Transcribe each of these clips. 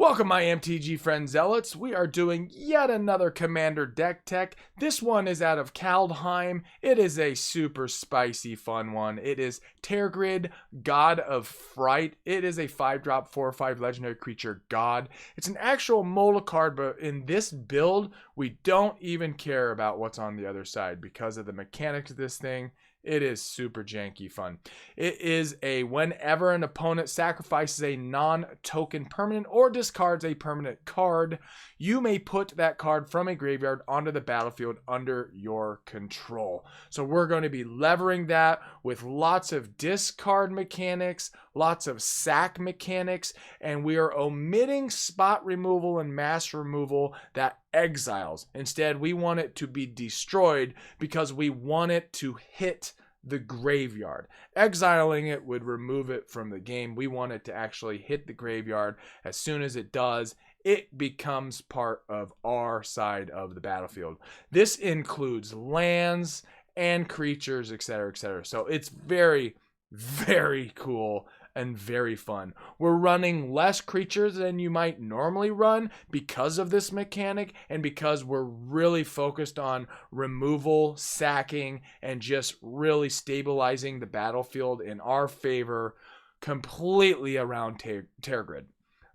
Welcome my MTG friend zealots. We are doing yet another Commander deck tech. This one is out of Kaldheim. It is a super spicy fun one. It is Tergrid, God of Fright. It is a 5-drop 4/5 legendary creature god. It's an actual mola card, but in this build we don't even care about what's on the other side because of the mechanics of this thing. It is super janky fun. It is a whenever an opponent sacrifices a non-token permanent or discards a permanent card, you may put that card from a graveyard onto the battlefield under your control. So we're going to be levering that with lots of discard mechanics, lots of sack mechanics, and we are omitting spot removal and mass removal that exiles. Instead, we want it to be destroyed because we want it to hit the graveyard. Exiling it would remove it from the game. We want it to actually hit the graveyard. As soon as it does, it becomes part of our side of the battlefield. This includes lands and creatures, etc., etc. So it's very, very cool and very fun. We're running less creatures than you might normally run because of this mechanic and because we're really focused on removal, sacking, and just really stabilizing the battlefield in our favor completely around Tergrid.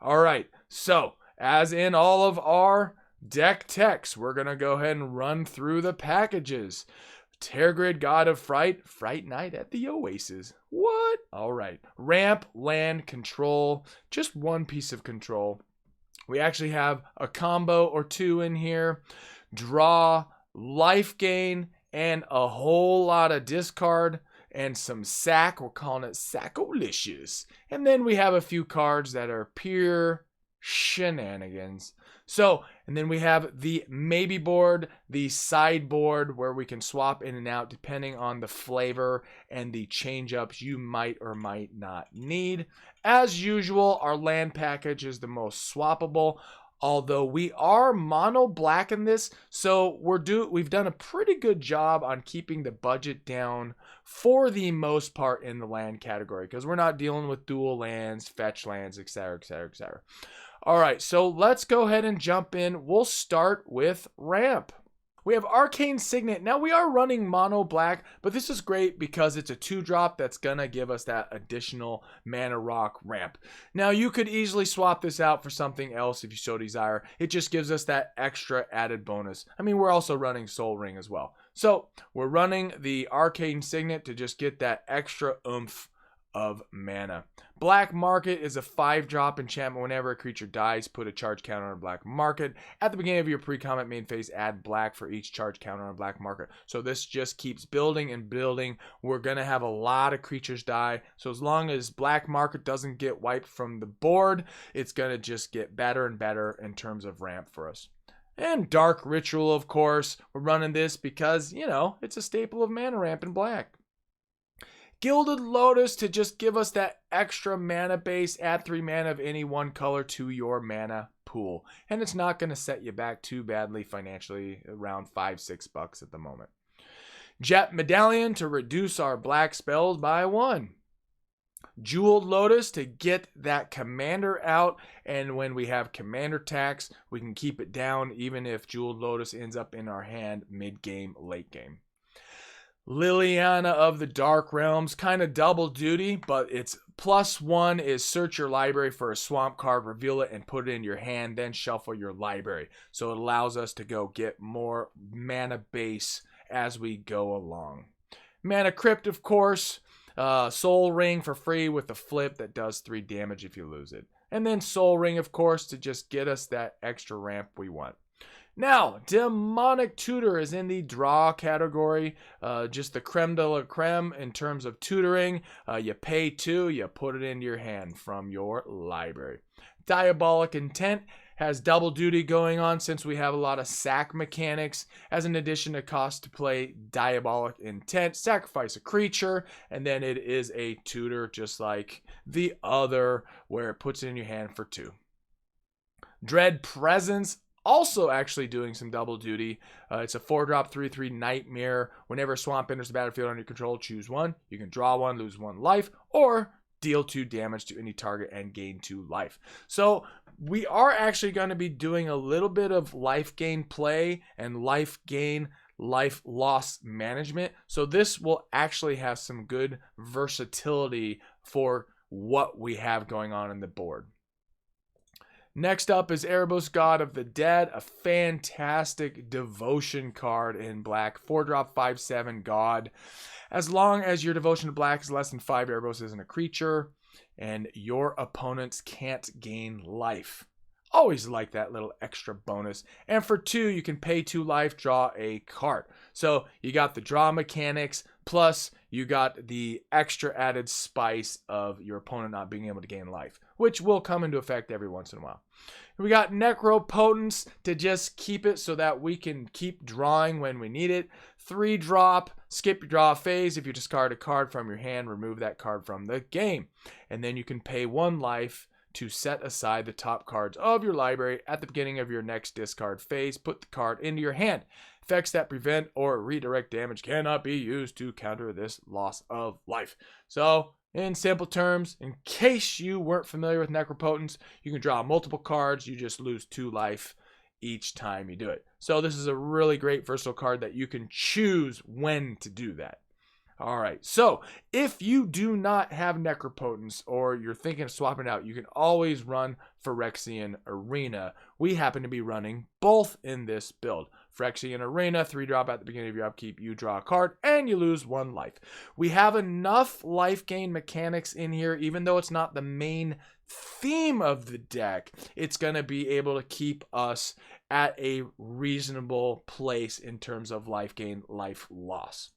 All right, so as in all of our deck techs, we're going to go ahead and run through the packages. Tergrid, God of Fright, Fright Night at the Oasis. What? All right. Ramp, land, control. Just one piece of control. We actually have a combo or two in here. Draw, life gain, and a whole lot of discard and some sack. We're calling it Sacolicious. And then we have a few cards that are pure shenanigans. So, and then we have the maybe board, the sideboard where we can swap in and out depending on the flavor and the change ups you might or might not need. As usual, our land package is the most swappable, although we are mono black in this, so we've done a pretty good job on keeping the budget down for the most part in the land category because we're not dealing with dual lands, fetch lands, etc., etc., etc. All right, so let's go ahead and jump in. We'll start with ramp. We have Arcane Signet. Now we are running mono black, but this is great because it's a 2-drop that's gonna give us that additional mana rock ramp. Now you could easily swap this out for something else if you so desire. It just gives us that extra added bonus. I mean, we're also running Soul Ring as well. So we're running the Arcane Signet to just get that extra oomph of mana. Black Market is a 5-drop enchantment. Whenever a creature dies, put a charge counter on a black market. At the beginning of your pre-combat main phase, add black for each charge counter on a black market. So this just keeps building and building. We're going to have a lot of creatures die. So as long as Black Market doesn't get wiped from the board, it's going to just get better and better in terms of ramp for us. And Dark Ritual, of course. We're running this because, you know, it's a staple of mana ramp in black. Gilded Lotus to just give us that extra mana base. Add 3 mana of any one color to your mana pool. And it's not going to set you back too badly financially, around $5-6 at the moment. Jet Medallion to reduce our black spells by 1. Jeweled Lotus to get that commander out, and when we have commander tax, we can keep it down even if Jeweled Lotus ends up in our hand mid-game, late game. Liliana of the Dark Realms, kind of double duty, but it's +1 is search your library for a swamp card, reveal it, and put it in your hand, then shuffle your library. So it allows us to go get more mana base as we go along. Mana Crypt, of course, Soul Ring for free with a flip that does 3 damage if you lose it. And then Soul Ring, of course, to just get us that extra ramp we want. Now, Demonic Tutor is in the draw category, just the creme de la creme in terms of tutoring. You pay 2, you put it into your hand from your library. Diabolic Intent has double duty going on since we have a lot of sack mechanics. As an addition to cost to play Diabolic Intent, sacrifice a creature, and then it is a tutor just like the other where it puts it in your hand for 2. Dread Presence, also actually doing some double duty. It's a 4-drop 3/3 Nightmare. Whenever a swamp enters the battlefield under your control, choose 1. You can draw 1, lose 1 life, or deal 2 damage to any target and gain 2 life. So We are actually going to be doing a little bit of life gain play and life gain, life loss management. So this will actually have some good versatility for what we have going on in the board. Next up is Erebos, God of the Dead, a fantastic devotion card in black. 4-drop, 5/7 God. As long as your devotion to black is less than 5, Erebos isn't a creature, and your opponents can't gain life. Always like that little extra bonus. And for 2, you can pay 2 life, draw a card. So you got the draw mechanics, plus you got the extra added spice of your opponent not being able to gain life, which will come into effect every once in a while. We got Necropotence to just keep it so that we can keep drawing when we need it. 3-drop, skip your draw phase. If you discard a card from your hand, remove that card from the game. And then you can pay 1 life to set aside the top cards of your library at the beginning of your next discard phase. Put the card into your hand. Effects that prevent or redirect damage cannot be used to counter this loss of life. So, in simple terms, in case you weren't familiar with Necropotence, you can draw multiple cards. You just lose 2 life each time you do it. So this is a really great versatile card that you can choose when to do that. All right, so if you do not have Necropotence or you're thinking of swapping it out, you can always run Phyrexian Arena. We happen to be running both in this build. Phyrexian Arena, 3-drop at the beginning of your upkeep, you draw a card and you lose 1 life. We have enough life gain mechanics in here, even though it's not the main theme of the deck, it's going to be able to keep us at a reasonable place in terms of life gain, life loss.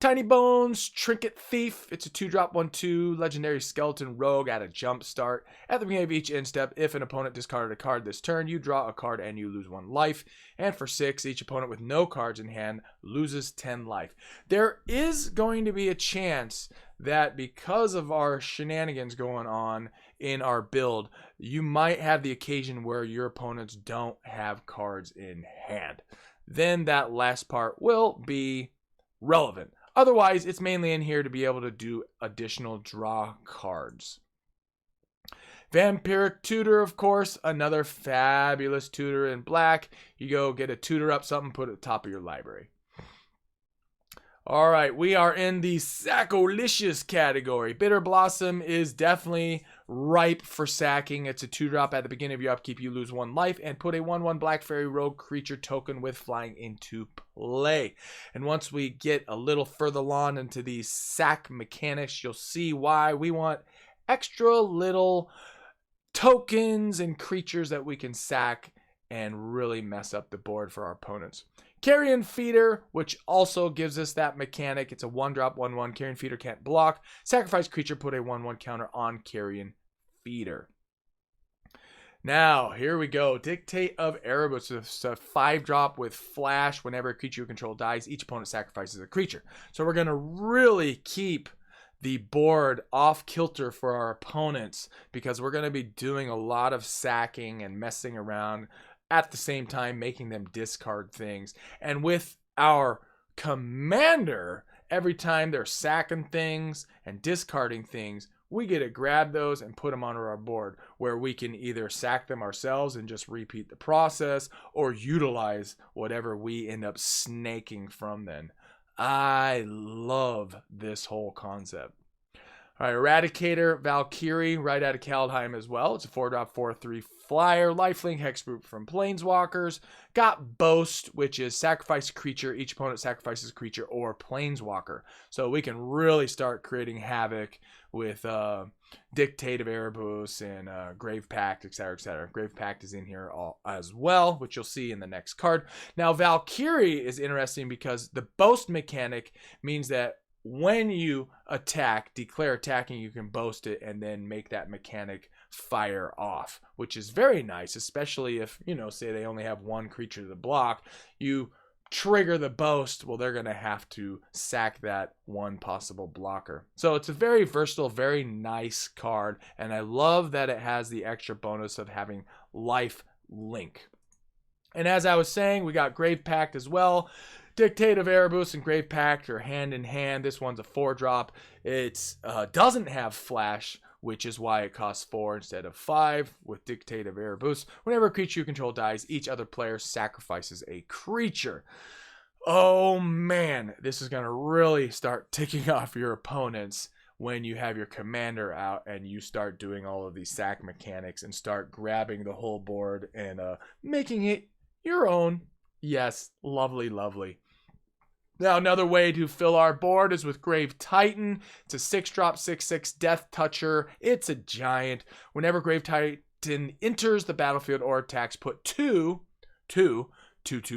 Tiny Bones, Trinket Thief. It's a 2-drop, 1/2 legendary skeleton rogue at a jump start. At the beginning of each end step, if an opponent discarded a card this turn, you draw a card and you lose 1 life. And for 6, each opponent with no cards in hand loses 10 life. There is going to be a chance that because of our shenanigans going on in our build, you might have the occasion where your opponents don't have cards in hand. Then that last part will be relevant. Otherwise, it's mainly in here to be able to do additional draw cards. Vampiric Tutor, of course, another fabulous tutor in black. You go get a tutor up something, put it at the top of your library. All right, we are in the Sacolicious category. Bitterblossom is definitely ripe for sacking. It's a 2-drop at the beginning of your upkeep. You lose 1 life and put a 1/1 Black Fairy Rogue creature token with flying into play. And once we get a little further along into these sack mechanics, you'll see why we want extra little tokens and creatures that we can sack and really mess up the board for our opponents. Carrion Feeder, which also gives us that mechanic. It's a 1-drop, 1/1. Carrion Feeder can't block. Sacrifice creature, put a 1/1 counter on Carrion Feeder. Now, here we go. Dictate of Erebos. It's a 5-drop with flash. Whenever a creature you control dies, each opponent sacrifices a creature. So we're going to really keep the board off kilter for our opponents because we're going to be doing a lot of sacking and messing around at the same time making them discard things. And with our commander, every time they're sacking things and discarding things, we get to grab those and put them onto our board where we can either sack them ourselves and just repeat the process or utilize whatever we end up snaking from them. I love this whole concept. All right, Eradicator Valkyrie, right out of Kaldheim as well. It's a 4-drop, 4/3 flyer, lifelink hexproof from Planeswalkers. Got Boast, which is sacrifice a creature. Each opponent sacrifices a creature or Planeswalker. So we can really start creating havoc with Dictate of Erebos and Grave Pact, etc., etc. Grave Pact is in here as well, which you'll see in the next card. Now, Valkyrie is interesting because the Boast mechanic means that when you attack, declare attacking, you can boast it and then make that mechanic fire off, which is very nice, especially if, say they only have 1 creature to block. You trigger the boast, well, they're going to have to sack that 1 possible blocker. So it's a very versatile, very nice card, and I love that it has the extra bonus of having life link. And as I was saying, we got Grave Pact as well. Dictate of Erebos and Grave Pact are hand in hand. This one's a 4-drop. It doesn't have flash, which is why it costs 4 instead of 5 with Dictate of Erebos. Whenever a creature you control dies, each other player sacrifices a creature. Oh man, this is going to really start ticking off your opponents when you have your commander out and you start doing all of these sack mechanics and start grabbing the whole board and making it your own. Yes, lovely, lovely. Now, another way to fill our board is with Grave Titan. It's a 6-drop, 6/6 Death Toucher. It's a giant. Whenever Grave Titan enters the battlefield or attacks, put 2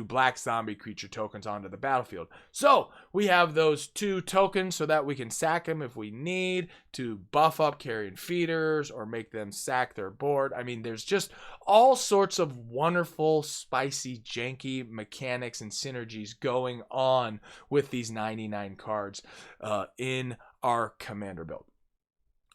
black zombie creature tokens onto the battlefield. So we have those 2 tokens so that we can sack them if we need to buff up Carrion Feeders or make them sack their board. I mean, there's just all sorts of wonderful, spicy, janky mechanics and synergies going on with these 99 cards in our commander build.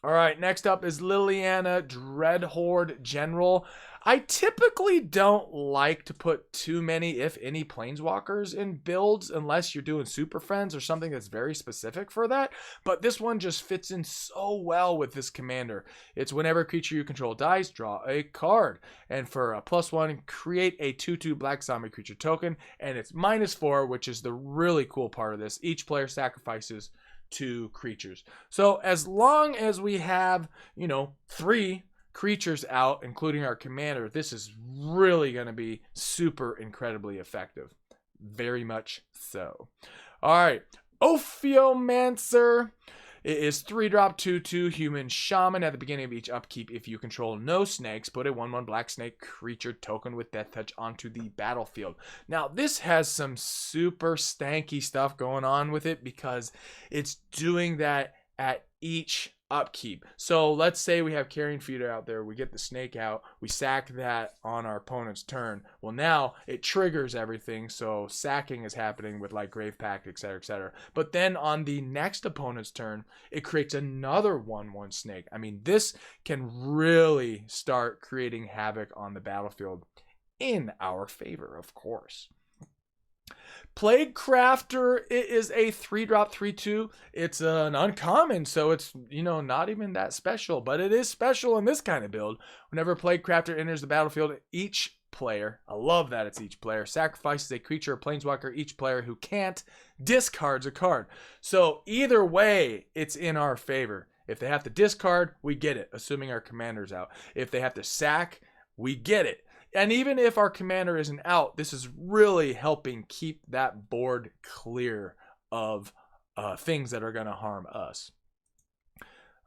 All right, next up is Liliana Dreadhorde General. I typically don't like to put too many, if any, planeswalkers in builds unless you're doing Super Friends or something that's very specific for that. But this one just fits in so well with this commander. It's whenever a creature you control dies, draw a card. And for a +1, create a 2/2 black zombie creature token. And it's -4, which is the really cool part of this. Each player sacrifices 2 creatures. So as long as we have, 3 creatures out, including our commander, this is really going to be super incredibly effective. Very much so. All right, Ophiomancer. It is 3-drop 2/2 human shaman. At the beginning of each upkeep, if you control no snakes, put a 1/1 black snake creature token with death touch onto the battlefield. Now, this has some super stanky stuff going on with it because it's doing that at each upkeep. So let's say we have Carrion Feeder out there, we get the snake out, we sack that on our opponent's turn. Well, now it triggers everything, so sacking is happening with like Grave Pact, etc., etc. But then on the next opponent's turn, it creates another 1/1 snake. I mean, this can really start creating havoc on the battlefield in our favor, of course. Plague Crafter, it is a 3-drop 3/2. It's an uncommon, so it's, not even that special, but it is special in this kind of build. Whenever Plague Crafter enters the battlefield, each player, I love that it's each player, sacrifices a creature or planeswalker. Each player who can't discards a card. So either way, it's in our favor. If they have to discard, we get it, assuming our commander's out. If they have to sack, we get it. And even if our commander isn't out, this is really helping keep that board clear of things that are going to harm us.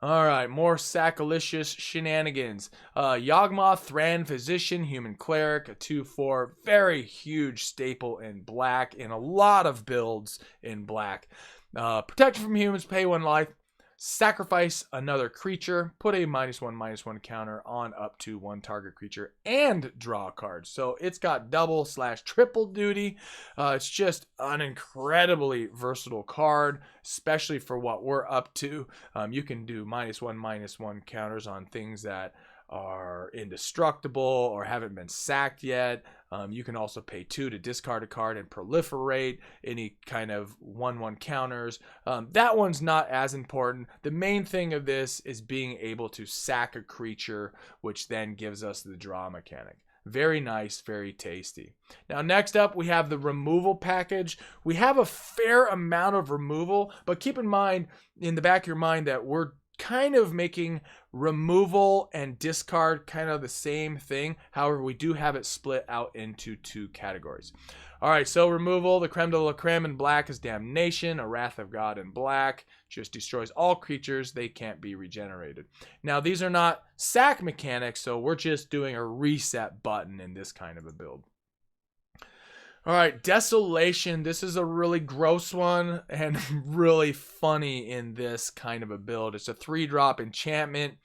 All right, more Sacolicious shenanigans. Yawgmoth, Thran, Physician, Human Cleric, a 2/4, very huge staple in black, in a lot of builds in black. Protection from humans, pay 1 life. Sacrifice another creature, put a -1/-1 counter on up to 1 target creature, and draw a card. So it's got double/triple duty. It's just an incredibly versatile card, especially for what we're up to. You can do -1/-1 counters on things that are indestructible or haven't been sacked yet. You can also pay 2 to discard a card and proliferate any kind of 1/1 counters. That one's not as important. The main thing of this is being able to sack a creature, which then gives us the draw mechanic. Very nice, very tasty. Now, next up, we have the removal package. We have a fair amount of removal, but keep in mind, in the back of your mind, that we're kind of making removal and discard kind of the same thing. However, we do have it split out into 2 categories. All right, so removal, the creme de la creme in black is Damnation, a Wrath of God in black. Just destroys all creatures. They can't be regenerated. Now, these are not sack mechanics, so we're just doing a reset button in this kind of a build. All right, Desolation. This is a really gross one and really funny in this kind of a build. It's a 3-drop enchantment.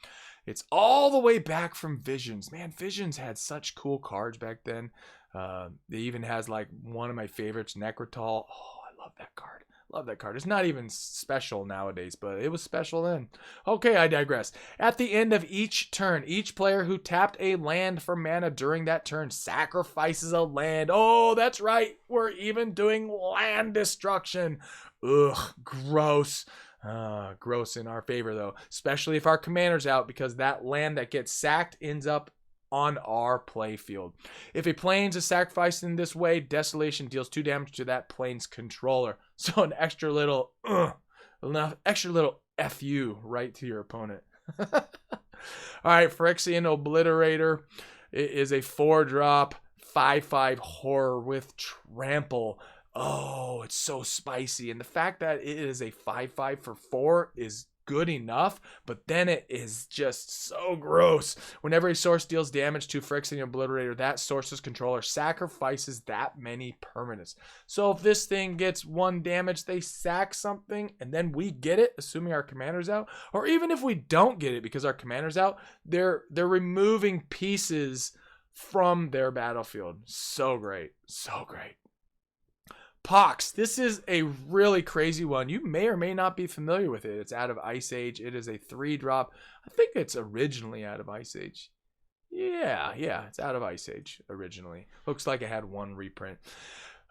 It's all the way back from Visions. Man, Visions had such cool cards back then. It even has like one of my favorites, Necrotal. Oh, I love that card. Love that card. It's not even special nowadays, but it was special then. Okay, I digress. At the end of each turn, each player who tapped a land for mana during that turn sacrifices a land. Oh, that's right. We're even doing land destruction. Ugh, gross. Gross in our favor, though, especially if our commander's out, because that land that gets sacked ends up on our playfield. If a plains is sacrificed in this way, Desolation deals 2 damage to that plains controller. So an extra little, FU right to your opponent. All right, Phyrexian Obliterator. It is a 4-drop, 5/5 horror with trample. Oh, it's so spicy. And the fact that it is a 5/5 for 4 is good enough, but then it is just so gross. Whenever a source deals damage to Phyrexian Obliterator, that source's controller sacrifices that many permanents. So if this thing gets 1 damage, they sack something, and then we get it, assuming our commander's out. Or even if we don't get it because our commander's out, they're removing pieces from their battlefield. So great. So great. Pox. This is a really crazy one. You may or may not be familiar with it. It's out of Ice Age. It is a 3-drop. I think it's originally out of Ice Age. Yeah, it's out of Ice Age originally. Looks like it had 1 reprint.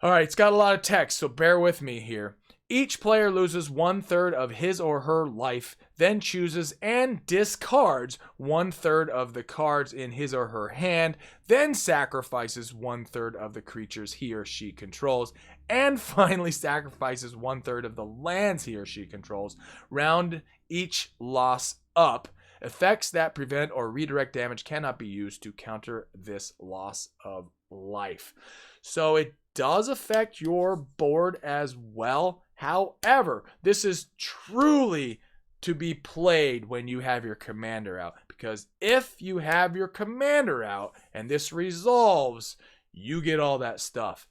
All right, it's got a lot of text, so bear with me here. Each player loses 1/3 of his or her life, then chooses and discards 1/3 of the cards in his or her hand, then sacrifices 1/3 of the creatures he or she controls, and finally sacrifices 1/3 of the lands he or she controls. Round each loss up. Effects that prevent or redirect damage cannot be used to counter this loss of life. So it does affect your board as well. However, this is truly to be played when you have your commander out, because if you have your commander out and this resolves, you get all that stuff.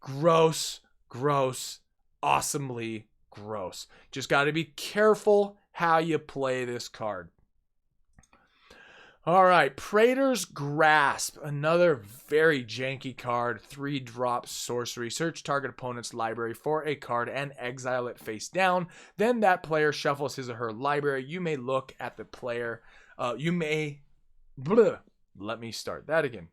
Gross, gross, awesomely gross. Just got to be careful how you play this card. All right, Praetor's Grasp, another very janky card, 3-drop sorcery. Search target opponent's library for a card and exile it face down. Then that player shuffles his or her library. You may look at the player. Let me start that again.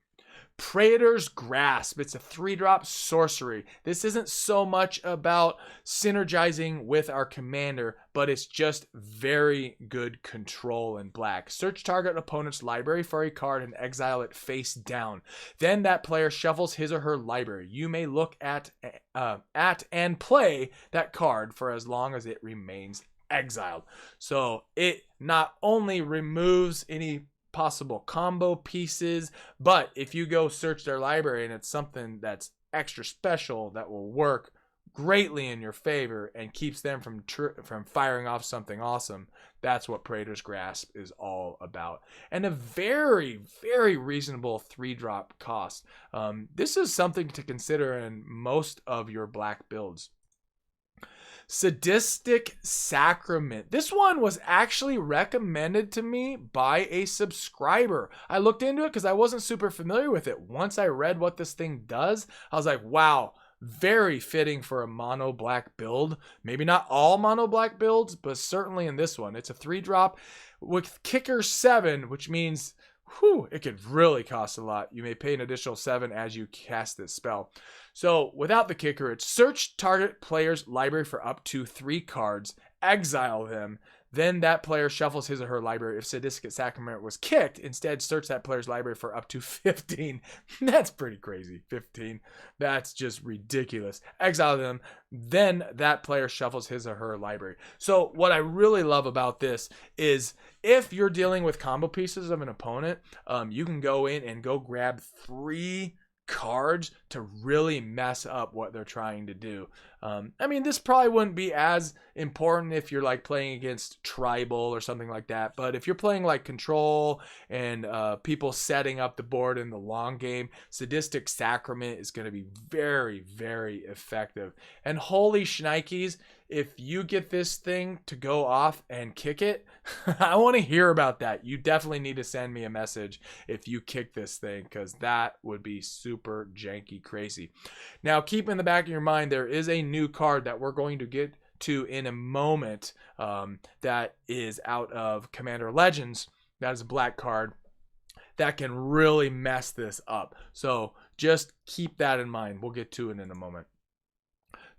Praetor's Grasp. It's a 3-drop sorcery. This isn't so much about synergizing with our commander, but it's just very good control in black. Search target opponent's library for a card and exile it face down. Then that player shuffles his or her library. You may look at and play that card for as long as it remains exiled. So it not only removes any possible combo pieces, but if you go search their library and it's something that's extra special that will work greatly in your favor and keeps them from firing off something awesome, that's what Praetor's Grasp is all about. And a very, very reasonable 3-drop cost. This is something to consider in most of your black builds. Sadistic Sacrament. This one was actually recommended to me by a subscriber. I looked into it because I wasn't super familiar with it. Once I read what this thing does, I was like, wow, very fitting for a mono black build. Maybe not all mono black builds, but certainly in this one. It's a 3-drop with kicker 7, which means it could really cost a lot. You may pay an additional 7 as you cast this spell. So without the kicker, it's search target player's library for up to 3 cards, exile them, then that player shuffles his or her library. If Sadistic Sacrament was kicked, instead search that player's library for up to 15. That's pretty crazy. 15. That's just ridiculous. Exile them, then that player shuffles his or her library. So what I really love about this is if you're dealing with combo pieces of an opponent, you can go in and go grab 3 cards to really mess up what they're trying to do. I mean, this probably wouldn't be as important if you're like playing against tribal or something like that, but if you're playing like control and people setting up the board in the long game, Sadistic Sacrament is going to be very, very effective. And holy shnikes, if you get this thing to go off and kick it, I want to hear about that. You definitely need to send me a message if you kick this thing, because that would be super janky crazy. Now, keep in the back of your mind, there is a new card that we're going to get to in a moment that is out of Commander Legends. That is a black card that can really mess this up. So just keep that in mind. We'll get to it in a moment.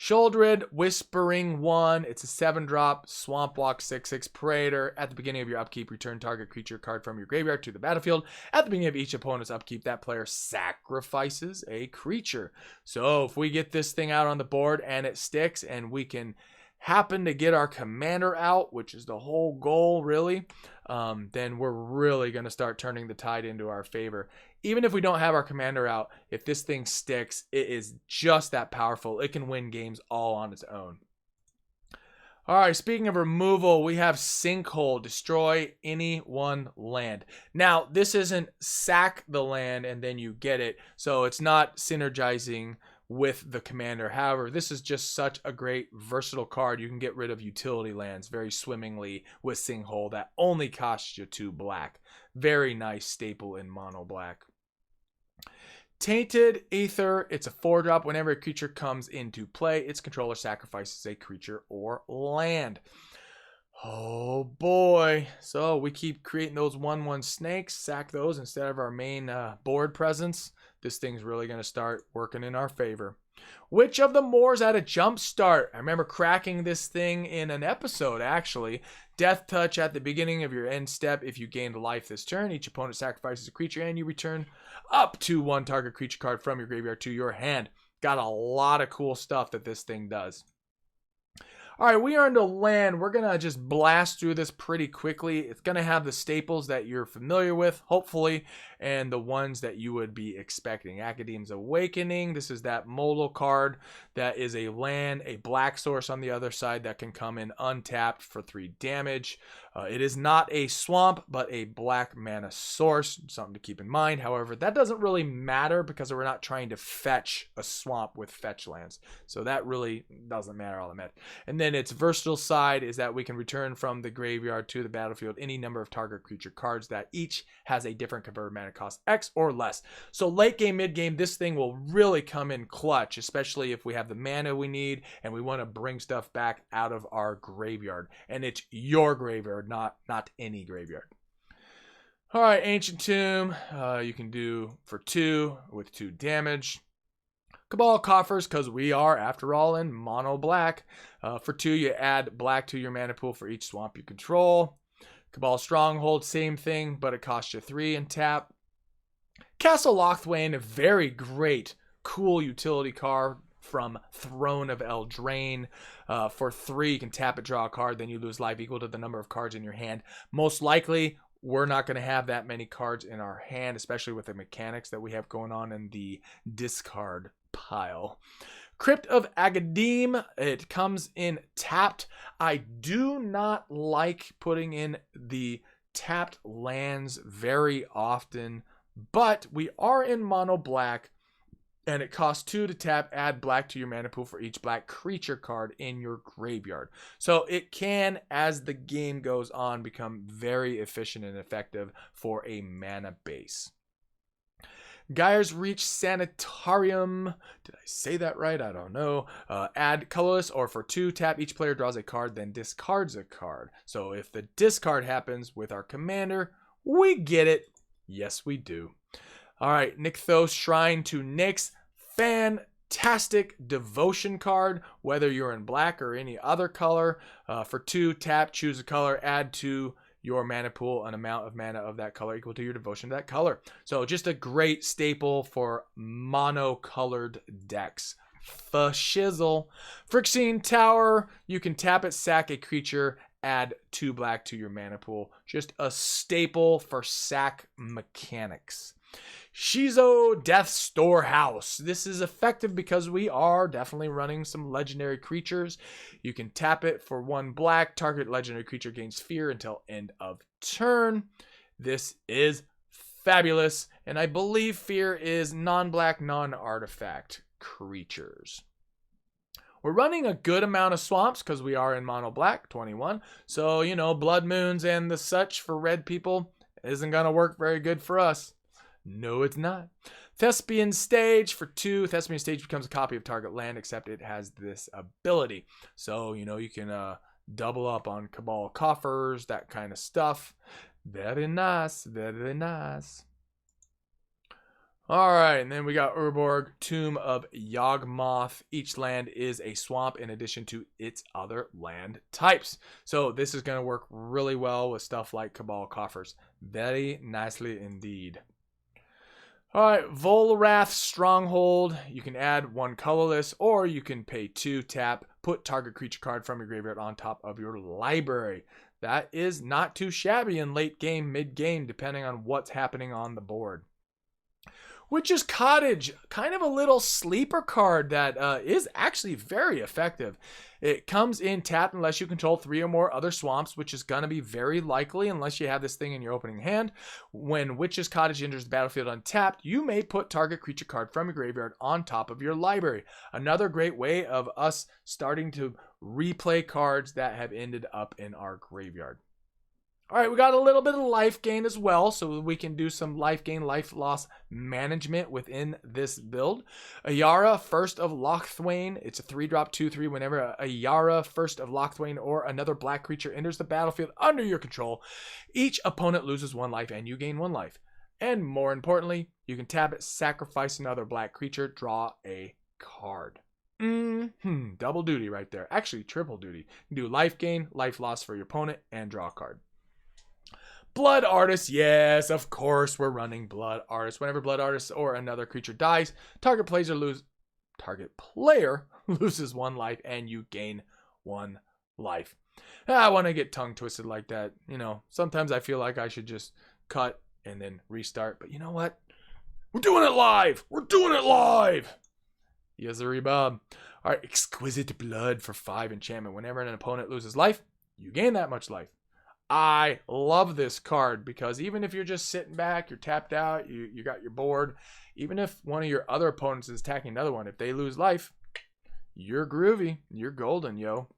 Sheoldred, Whispering 1. It's a 7-drop, Swamp Walk 6/6 Praetor. At the beginning of your upkeep, return target creature card from your graveyard to the battlefield. At the beginning of each opponent's upkeep, that player sacrifices a creature. So if we get this thing out on the board and it sticks and we can happen to get our commander out, which is the whole goal really, then we're really going to start turning the tide into our favor. Even if we don't have our commander out, if this thing sticks, it is just that powerful. It can win games all on its own. All right, speaking of removal, we have Sinkhole. Destroy any one land. Now, this isn't sack the land and then you get it, so it's not synergizing with the commander. However, this is just such a great versatile card. You can get rid of utility lands very swimmingly with Sinkhole that only costs you 2 black. Very nice staple in mono black. Tainted Aether, it's a 4-drop. Whenever a creature comes into play, its controller sacrifices a creature or land. Oh boy. So we keep creating those 1/1 snakes, sack those instead of our main board presence. This thing's really going to start working in our favor. Which of the Moors had a jump start? I remember cracking this thing in an episode, actually. Death Touch at the beginning of your end step. If you gained life this turn, each opponent sacrifices a creature and you return up to 1 target creature card from your graveyard to your hand. Got a lot of cool stuff that this thing does. All right, we are into land. We're going to just blast through this pretty quickly. It's going to have the staples that you're familiar with, hopefully, and the ones that you would be expecting. Agadeem's Awakening. This is that modal card that is a land, a black source on the other side that can come in untapped for 3 damage. It is not a swamp, but a black mana source. Something to keep in mind. However, that doesn't really matter because we're not trying to fetch a swamp with fetch lands. So that really doesn't matter all that matters. And then its versatile side is that we can return from the graveyard to the battlefield any number of target creature cards that each has a different converted mana cost X or less. So late game, mid game, this thing will really come in clutch, especially if we have the mana we need and we want to bring stuff back out of our graveyard. And it's your graveyard, not any graveyard. All right, Ancient Tomb, you can do for 2 with 2 damage. Cabal Coffers, because we are, after all, in mono black. For 2, you add black to your mana pool for each swamp you control. Cabal Stronghold, same thing, but it costs you 3 and tap. Castle Locthwain, a very great, cool utility card from Throne of Eldraine. For 3, you can tap it, draw a card, then you lose life equal to the number of cards in your hand. Most likely, we're not going to have that many cards in our hand, especially with the mechanics that we have going on in the discard pile. Crypt of Agadeem, it comes in tapped. I do not like putting in the tapped lands very often, but we are in mono black, and it costs 2 to tap, add black to your mana pool for each black creature card in your graveyard. So it can, as the game goes on, become very efficient and effective for a mana base. Gaia's Reach Sanitarium. Did I say that right? I don't know. Add colorless, or for 2, tap, each player draws a card, then discards a card. So if the discard happens with our commander, we get it. Yes, we do. All right, Nykthos Shrine to Nyx. Fantastic devotion card, whether you're in black or any other color. For 2, tap, choose a color, add to your mana pool an amount of mana of that color equal to your devotion to that color. So just a great staple for mono-colored decks. Fashizzle. Phyrexian Tower, you can tap it, sack a creature, add 2 black to your mana pool. Just a staple for sack mechanics. Shizo Death Storehouse. This is effective because we are definitely running some legendary creatures. You can tap it for 1 black. Target legendary creature gains fear until end of turn. This is fabulous. And I believe fear is non-black, non-artifact creatures. We're running a good amount of swamps because we are in mono black, 21. So, you know, blood moons and the such for red people isn't going to work very good for us. No, it's not. Thespian Stage for 2. Thespian Stage becomes a copy of target land, except it has this ability. So, you know, you can double up on Cabal Coffers, that kind of stuff. Very nice. Very nice. All right, and then we got Urborg, Tomb of Yawgmoth. Each land is a swamp in addition to its other land types. So this is going to work really well with stuff like Cabal Coffers. Very nicely indeed. All right, Volrath Stronghold. You can add 1 colorless, or you can pay 2, tap, put target creature card from your graveyard on top of your library. That is not too shabby in late game, mid game, depending on what's happening on the board. Witch's Cottage, kind of a little sleeper card that is actually very effective. It comes in tapped unless you control 3 or more other swamps, which is going to be very likely unless you have this thing in your opening hand. When Witch's Cottage enters the battlefield untapped, you may put target creature card from your graveyard on top of your library. Another great way of us starting to replay cards that have ended up in our graveyard. All right, we got a little bit of life gain as well, so we can do some life gain, life loss management within this build. Ayara, First of Locthwain. It's a 3-drop, 2/3. Whenever Ayara, First of Locthwain, or another black creature enters the battlefield under your control, each opponent loses 1 life and you gain 1 life. And more importantly, you can tap it, sacrifice another black creature, draw a card. Double duty right there. Actually, triple duty. You can do life gain, life loss for your opponent, and draw a card. Blood Artist, yes, of course we're running Blood Artist. Whenever Blood Artist or another creature dies, target player loses 1 life and you gain 1 life. I want to get tongue twisted like that. You know, sometimes I feel like I should just cut and then restart. But you know what? We're doing it live. We're doing it live. Yes, sir, Bob. All right, Exquisite Blood for 5 enchantment. Whenever an opponent loses life, you gain that much life. I love this card because even if you're just sitting back, you're tapped out, you got your board, even if one of your other opponents is attacking another one, if they lose life, you're groovy. You're golden, yo.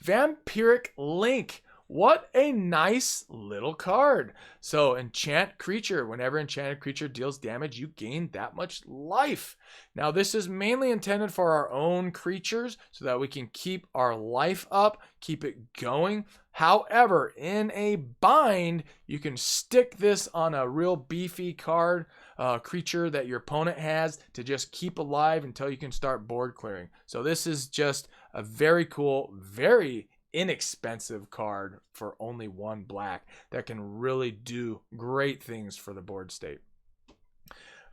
Vampiric Link. What a nice little card. So enchant creature. Whenever enchanted creature deals damage, you gain that much life. Now this is mainly intended for our own creatures so that we can keep our life up, keep it going. However, in a bind, you can stick this on a real beefy card, creature that your opponent has to just keep alive until you can start board clearing. So this is just a very cool, very inexpensive card for only 1 black that can really do great things for the board state.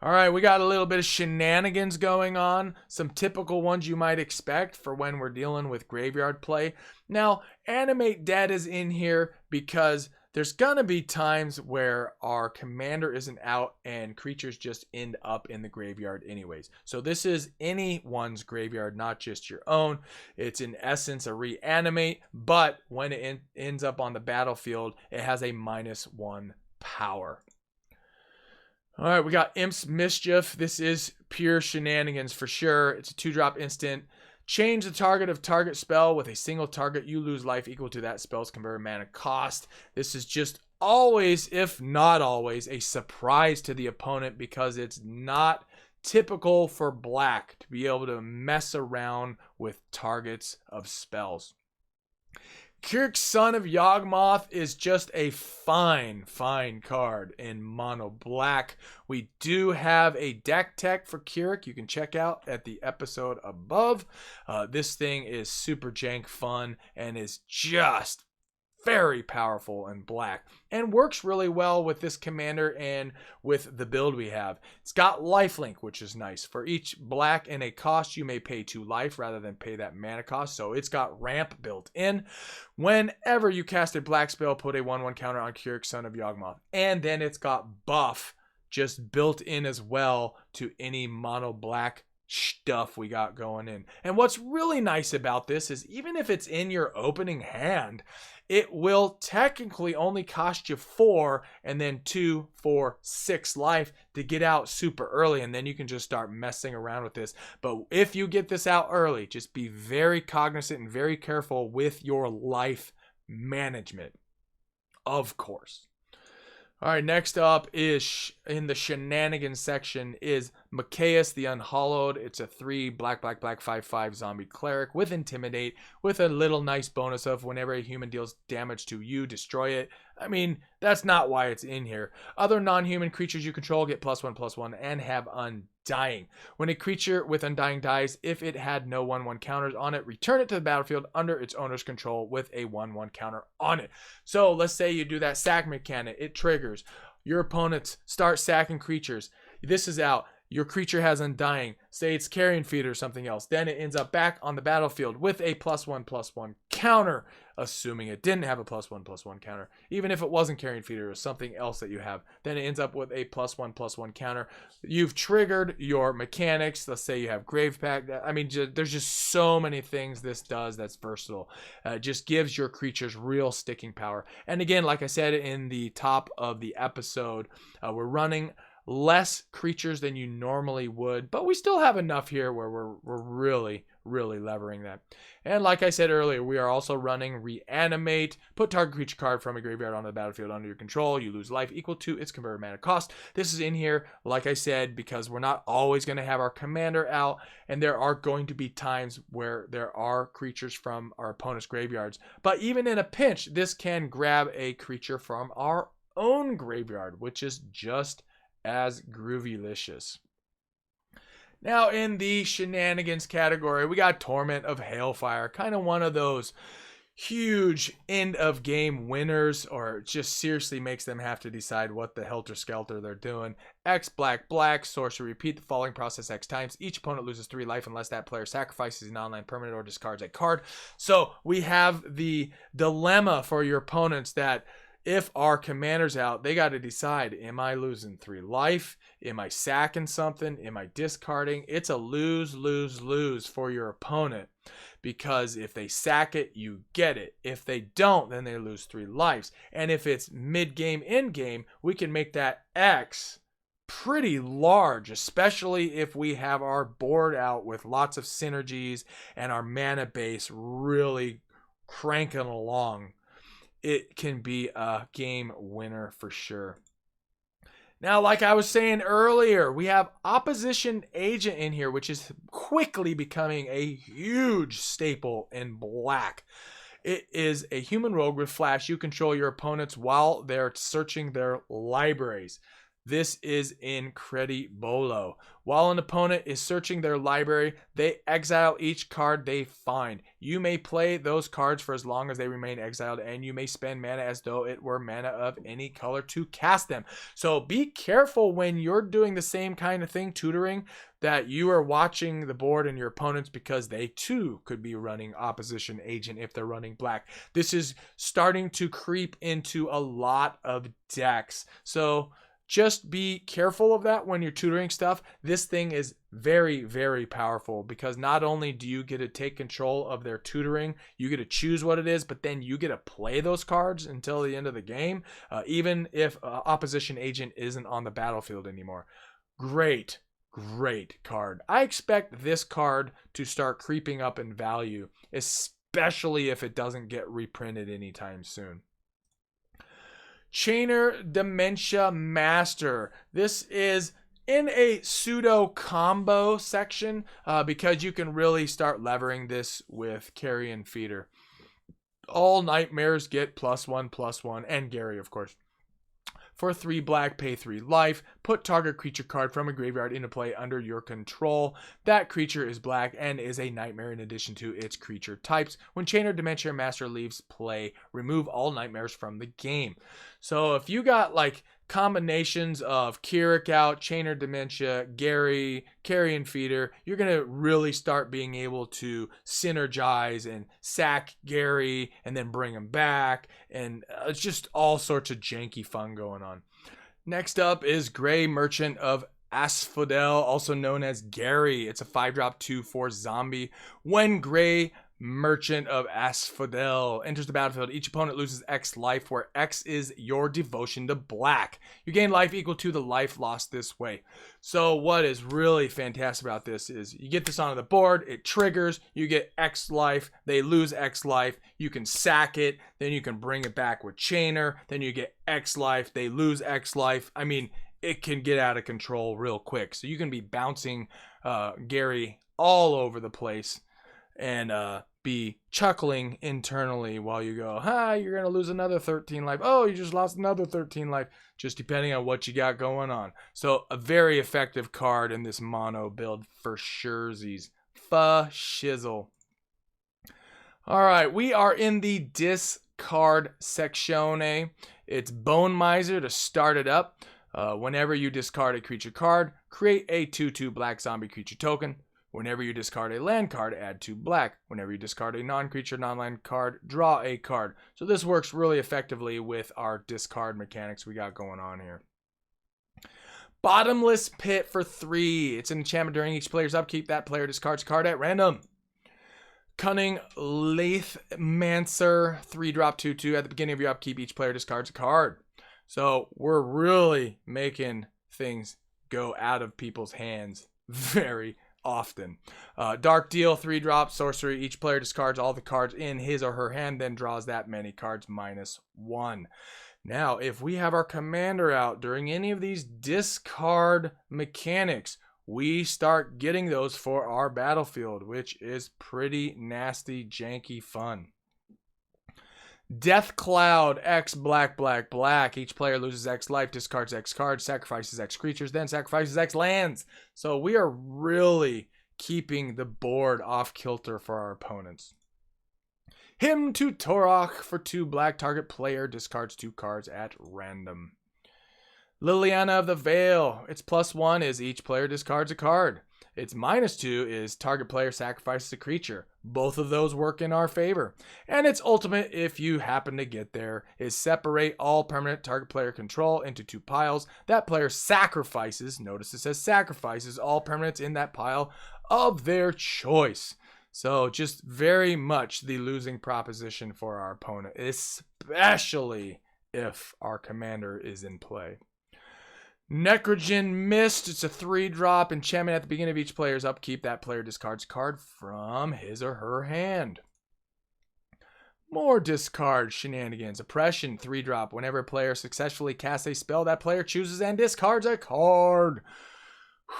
All right, we got a little bit of shenanigans going on. Some typical ones you might expect for when we're dealing with graveyard play. Now, Animate Dead is in here because there's gonna be times where our commander isn't out and creatures just end up in the graveyard anyways. So this is anyone's graveyard, not just your own. It's in essence a reanimate, but when it ends up on the battlefield, it has a -1 power. All right, we got Imp's Mischief. This is pure shenanigans for sure. It's a 2-drop instant. Change the target of target spell with a single target. You lose life equal to that spell's converted mana cost. This is just always, if not always, a surprise to the opponent because it's not typical for black to be able to mess around with targets of spells. Kirk, Son of Yawgmoth is just a fine card in mono black. We do have a deck tech for Kirk you can check out at the episode above. This thing is super jank fun and is just very powerful in black and works really well with this commander and with the build we have. It's got lifelink, which is nice. For each black and a cost, you may pay 2 life rather than pay that mana cost. So it's got ramp built in. Whenever you cast a black spell, put a 1/1 counter on Kirk, Son of Yawgmoth. And then it's got buff just built in as well to any mono black stuff we got going in. And what's really nice about this is even if it's in your opening hand, it will technically only cost you 4 and then 2, 4, 6 life to get out super early, and then you can just start messing around with this. But if you get this out early, just be very cognizant and very careful with your life management, of course. All right, next up is in the shenanigans section is Machias the Unhallowed. It's a 3 black 5/5 zombie cleric with Intimidate with a little nice bonus of whenever a human deals damage to you, destroy it. I mean, that's not why it's in here. Other non-human creatures you control get +1/+1 and have Undying. When a creature with Undying dies, if it had no 1/1 counters on it, return it to the battlefield under its owner's control with a 1/1 counter on it. So let's say you do that sack mechanic. It triggers. Your opponents start sacking creatures. This is out. Your creature has Undying. Say it's Carrion Feeder or something else. Then it ends up back on the battlefield with a +1/+1 counter, assuming it didn't have a +1/+1 counter. Even if it wasn't Carrion Feeder or something else that you have, then it ends up with a +1/+1 counter. You've triggered your mechanics. Let's say you have Grave Pact. I mean, there's just so many things this does that's versatile. It just gives your creatures real sticking power. And again, like I said in the top of the episode, we're running less creatures than you normally would, but we still have enough here where we're really levering that. And like I said earlier, we are also running Reanimate. Put target creature card from a graveyard onto the battlefield under your control. You lose life equal to its converted mana cost. This is in here, like I said, because we're not always going to have our commander out, and there are going to be times where there are creatures from our opponent's graveyards. But even in a pinch, this can grab a creature from our own graveyard, which is just as groovy-licious. Now in the Shenanigans category, we got Torment of Hailfire, kind of one of those huge end of game winners, or just seriously makes them have to decide what the helter-skelter they're doing. X black, sorcery, repeat the following process X times. Each opponent loses 3 life unless that player sacrifices an online permanent or discards a card. So we have the dilemma for your opponents that if our commander's out, they got to decide, am I losing 3 life? Am I sacking something? Am I discarding? It's a lose for your opponent, because if they sack it, you get it. If they don't, then they lose 3 lives. And if it's mid-game, end-game, we can make that X pretty large, especially if we have our board out with lots of synergies and our mana base really cranking along. It can be a game winner for sure. Now, like I was saying earlier, we have Opposition Agent in here, which is quickly becoming a huge staple in black. It is a human rogue with flash. You control your opponents while they're searching their libraries. This is incredibolo. While an opponent is searching their library, they exile each card they find. You may play those cards for as long as they remain exiled, and you may spend mana as though it were mana of any color to cast them. So be careful when you're doing the same kind of thing, tutoring, that you are watching the board and your opponents, because they too could be running Opposition Agent if they're running black. This is starting to creep into a lot of decks. So just be careful of that when you're tutoring stuff. This thing is very powerful, because not only do you get to take control of their tutoring, you get to choose what it is, but then you get to play those cards until the end of the game, even if Opposition Agent isn't on the battlefield anymore. Great card. I expect this card to start creeping up in value, especially if it doesn't get reprinted anytime soon. Chainer Dementia Master. This is in a pseudo combo section, because you can really start levering this with Carrion Feeder. All nightmares get +1/+1, and Gary, of course. For 3 black, pay 3 life. Put target creature card from a graveyard into play under your control. That creature is black and is a nightmare in addition to its creature types. When Chainer Dementia Master leaves play, remove all nightmares from the game. So if you got like combinations of Keurig out, Chainer Dementia, Gary, Carrion Feeder, you're going to really start being able to synergize and sack Gary and then bring him back. And it's just all sorts of janky fun going on. Next up is Gray Merchant of Asphodel, also known as Gary. It's a 5-drop 2/4 zombie. When Gray Merchant of Asphodel enters the battlefield, each opponent loses X life, where X is your devotion to black. You gain life equal to the life lost this way. So what is really fantastic about this is you get this onto the board, it triggers, you get X life, they lose X life, you can sack it, then you can bring it back with Chainer, then you get X life, they lose X life. I mean, it can get out of control real quick. So you can be bouncing Gary all over the place and be chuckling internally while you go, you're going to lose another 13 life. Oh, you just lost another 13 life, just depending on what you got going on. So a very effective card in this mono build for surezies. Fa-shizzle. All right, we are in the discard section. It's Bone Miser to start it up. Whenever you discard a creature card, create a 2/2 black zombie creature token. Whenever you discard a land card, add 2 black. Whenever you discard a non-creature, non-land card, draw a card. So this works really effectively with our discard mechanics we got going on here. Bottomless Pit for 3. It's an enchantment during each player's upkeep. That player discards a card at random. Cunning Lethemancer, 3-drop 2/2. At the beginning of your upkeep, each player discards a card. So we're really making things go out of people's hands very often. Dark Deal, 3-drop sorcery. Each player discards all the cards in his or her hand, then draws that many cards -1. Now, if we have our commander out during any of these discard mechanics, we start getting those for our battlefield, which is pretty nasty, janky fun. Death Cloud, X black, black, black. Each player loses X life, discards X cards, sacrifices X creatures, then sacrifices X lands. So we are really keeping the board off kilter for our opponents. Hymn to Torach for 2 black. Target player discards 2 cards at random. Liliana of the Veil. Its +1 is each player discards a card. Its -2 is target player sacrifices a creature. Both of those work in our favor. And its ultimate, if you happen to get there, is separate all permanent target player control into 2 piles. That player sacrifices, notice it says sacrifices, all permanents in that pile of their choice. So just very much the losing proposition for our opponent, especially if our commander is in play. Necrogen Mist. It's a 3-drop enchantment at the beginning of each player's upkeep. That player discards a card from his or her hand. More discard shenanigans. Oppression, 3-drop. Whenever a player successfully casts a spell, that player chooses and discards a card.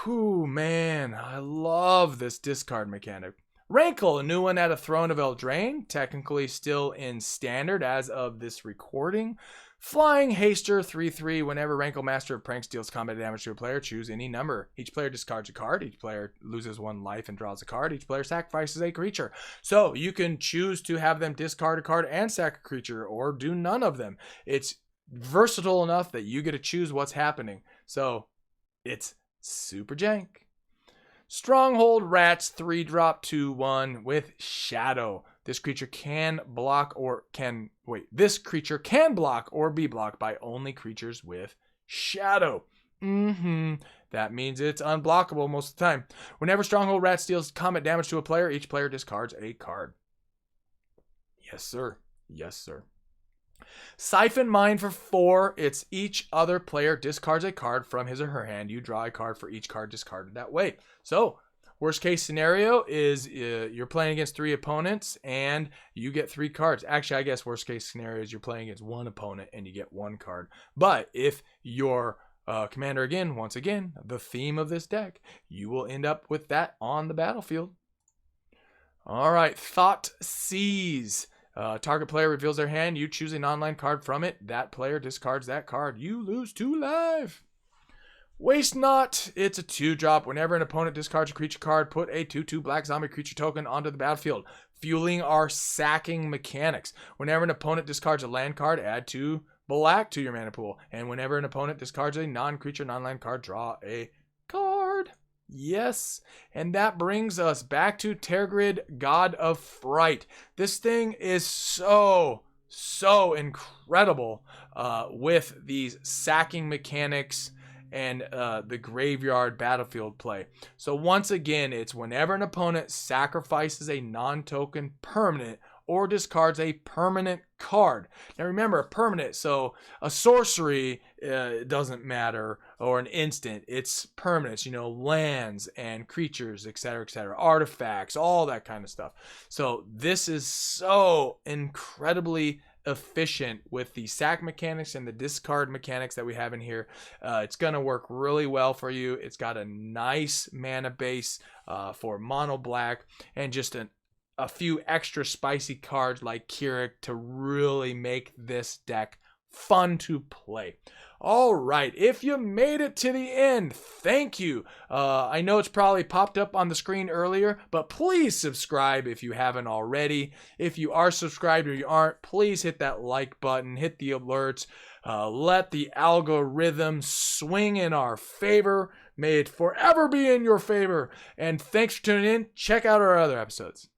Whew, man, I love this discard mechanic. Rankle, a new one at a Throne of Eldraine. Technically still in standard as of this recording. Flying Haster, 3/3. Whenever Rankle Master of Pranks deals combat damage to a player, choose any number. Each player discards a card. Each player loses 1 life and draws a card. Each player sacrifices a creature. So you can choose to have them discard a card and sack a creature, or do none of them. It's versatile enough that you get to choose what's happening. So it's super jank. Stronghold Rats, 3-drop 2/1 with Shadow. This creature can block or be blocked by only creatures with Shadow. That means it's unblockable most of the time. Whenever Stronghold Rats deals combat damage to a player, each player discards a card. Yes, sir. Yes, sir. Siphon Mine for 4. It's each other player discards a card from his or her hand. You draw a card for each card discarded that way. So, worst case scenario is you're playing against 3 opponents and you get 3 cards. Actually, I guess worst case scenario is you're playing against 1 opponent and you get 1 card. But if your commander, once again, the theme of this deck, you will end up with that on the battlefield. All right, Thought Seize. Target player reveals their hand. You choose a non-land card from it. That player discards that card. You lose 2 life. Waste Not. It's a 2-drop. Whenever an opponent discards a creature card, put a 2/2 black zombie creature token onto the battlefield, fueling our sacking mechanics. Whenever an opponent discards a land card, add 2 black to your mana pool. And whenever an opponent discards a non-creature, non-land card, draw a card. Yes, and that brings us back to Tergrid, God of Fright. This thing is so incredible with these sacking mechanics and the graveyard battlefield play. So once again, it's whenever an opponent sacrifices a non-token permanent or discards a permanent card. Now remember, a permanent, so a sorcery doesn't matter, or an instant, it's permanents, lands and creatures, etc., artifacts, all that kind of stuff. So this is so incredibly efficient with the sack mechanics and the discard mechanics that we have in here. It's going to work really well for you. It's got a nice mana base for mono black and just an a few extra spicy cards like Keurig to really make this deck fun to play. All right, if you made it to the end, thank you. I know it's probably popped up on the screen earlier, but please subscribe if you haven't already. If you are subscribed or you aren't, please hit that like button, hit the alerts, let the algorithm swing in our favor. May it forever be in your favor. And thanks for tuning in. Check out our other episodes.